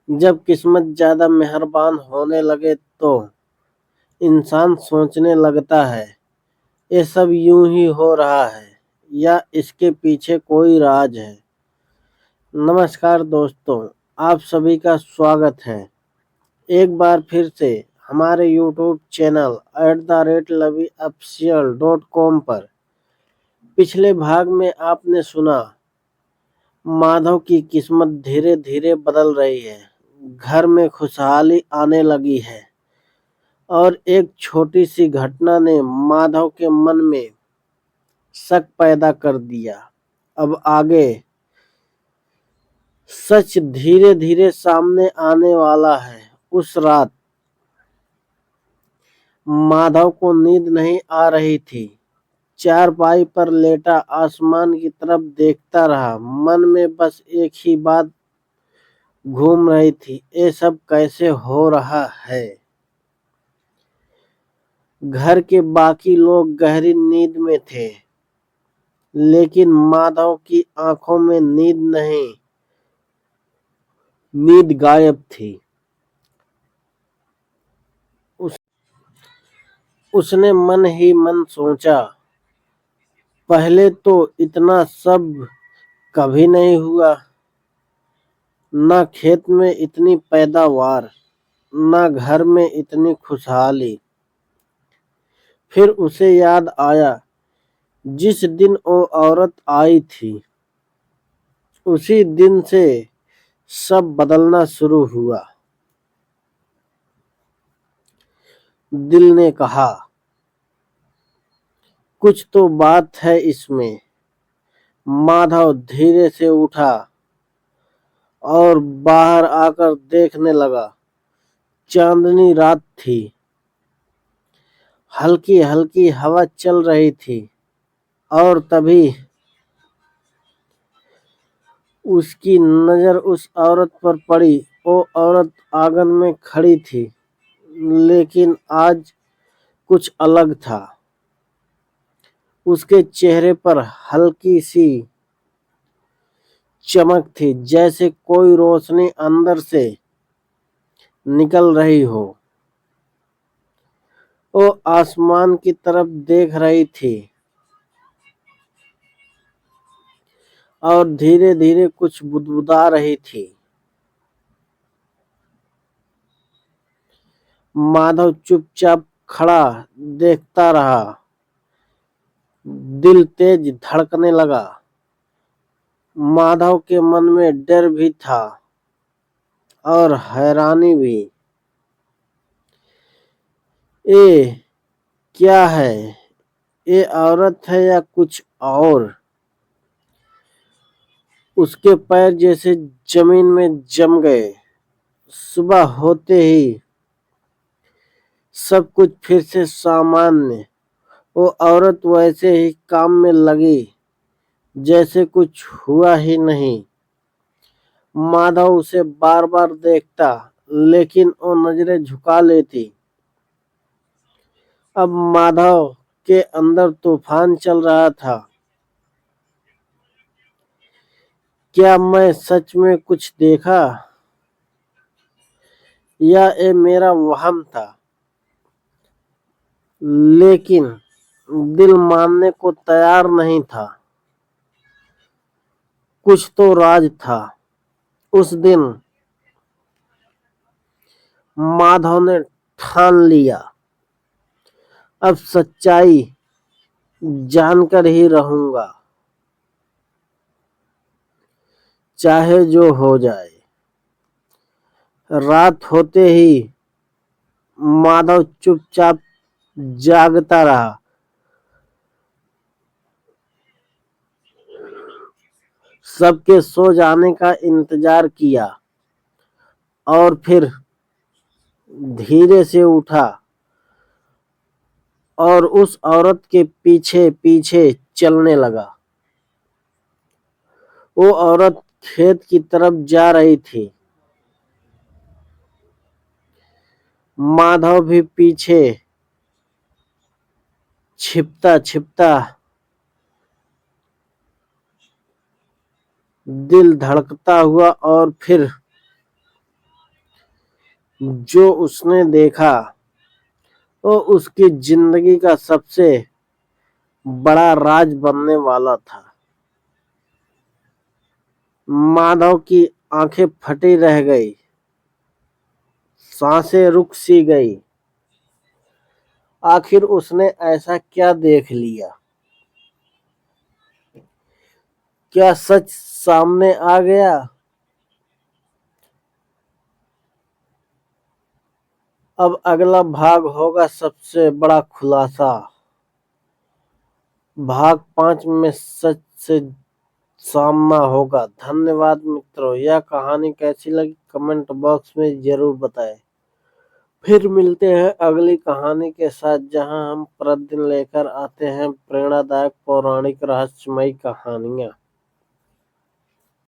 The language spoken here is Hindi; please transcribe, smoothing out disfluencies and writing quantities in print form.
जब किस्मत ज्यादा मेहरबान होने लगे तो इंसान सोचने लगता है, ये सब यूं ही हो रहा है या इसके पीछे कोई राज है। नमस्कार दोस्तों, आप सभी का स्वागत है एक बार फिर से हमारे YouTube चैनल @lovyofficial.com पर। पिछले भाग में आपने सुना, माधव की किस्मत धीरे धीरे बदल रही है। घर में खुशहाली आने लगी है और एक छोटी सी घटना ने माधव के मन में शक पैदा कर दिया। अब आगे सच धीरे धीरे सामने आने वाला है। उस रात माधव को नींद नहीं आ रही थी। चारपाई पर लेटा आसमान की तरफ देखता रहा। मन में बस एक ही बात घूम रही थी, ये सब कैसे हो रहा है। घर के बाकी लोग गहरी नींद में थे, लेकिन माधव की आंखों में नींद नहीं, नींद गायब थी। उसने मन ही मन सोचा, पहले तो इतना सब कभी नहीं हुआ। ना खेत में इतनी पैदावार, ना घर में इतनी खुशहाली। फिर उसे याद आया, जिस दिन वो औरत आई थी उसी दिन से सब बदलना शुरू हुआ। दिल ने कहा, कुछ तो बात है इसमें। माधव धीरे से उठा और बाहर आकर देखने लगा। चांदनी रात थी, हल्की हल्की हवा चल रही थी और तभी उसकी नजर उस औरत पर पड़ी। वो औरत आंगन में खड़ी थी, लेकिन आज कुछ अलग था। उसके चेहरे पर हल्की सी चमक थी, जैसे कोई रोशनी अंदर से निकल रही हो। वो आसमान की तरफ देख रही थी और धीरे धीरे कुछ बुदबुदा रही थी। माधव चुपचाप खड़ा देखता रहा। दिल तेज धड़कने लगा। माधव के मन में डर भी था और हैरानी भी। ये क्या है? ये औरत है या कुछ और? उसके पैर जैसे जमीन में जम गए। सुबह होते ही सब कुछ फिर से सामान्य। वो औरत वैसे ही काम में लगी जैसे कुछ हुआ ही नहीं। माधव उसे बार बार देखता, लेकिन वो नजरें झुका लेती। अब माधव के अंदर तूफान चल रहा था। क्या मैं सच में कुछ देखा या ये मेरा वहम था? लेकिन दिल मानने को तैयार नहीं था। कुछ तो राज था। उस दिन माधव ने ठान लिया, अब सच्चाई जानकर ही रहूंगा, चाहे जो हो जाए। रात होते ही माधव चुपचाप जागता रहा। सबके सो जाने का इंतजार किया और फिर धीरे से उठा और उस औरत के पीछे पीछे चलने लगा। वो औरत खेत की तरफ जा रही थी। माधव भी पीछे छिपता छिपता, दिल धड़कता हुआ और फिर जो उसने देखा वो उसकी जिंदगी का सबसे बड़ा राज बनने वाला था। माधव की आंखें फटी रह गई, सांसें रुक सी गई। आखिर उसने ऐसा क्या देख लिया? क्या सच सामने आ गया? अब अगला भाग होगा सबसे बड़ा खुलासा। भाग 5 में सच से सामना होगा। धन्यवाद मित्रों। यह कहानी कैसी लगी कमेंट बॉक्स में जरूर बताएं। फिर मिलते हैं अगली कहानी के साथ, जहां हम प्रतिदिन लेकर आते हैं प्रेरणादायक पौराणिक रहस्यमयी कहानियां।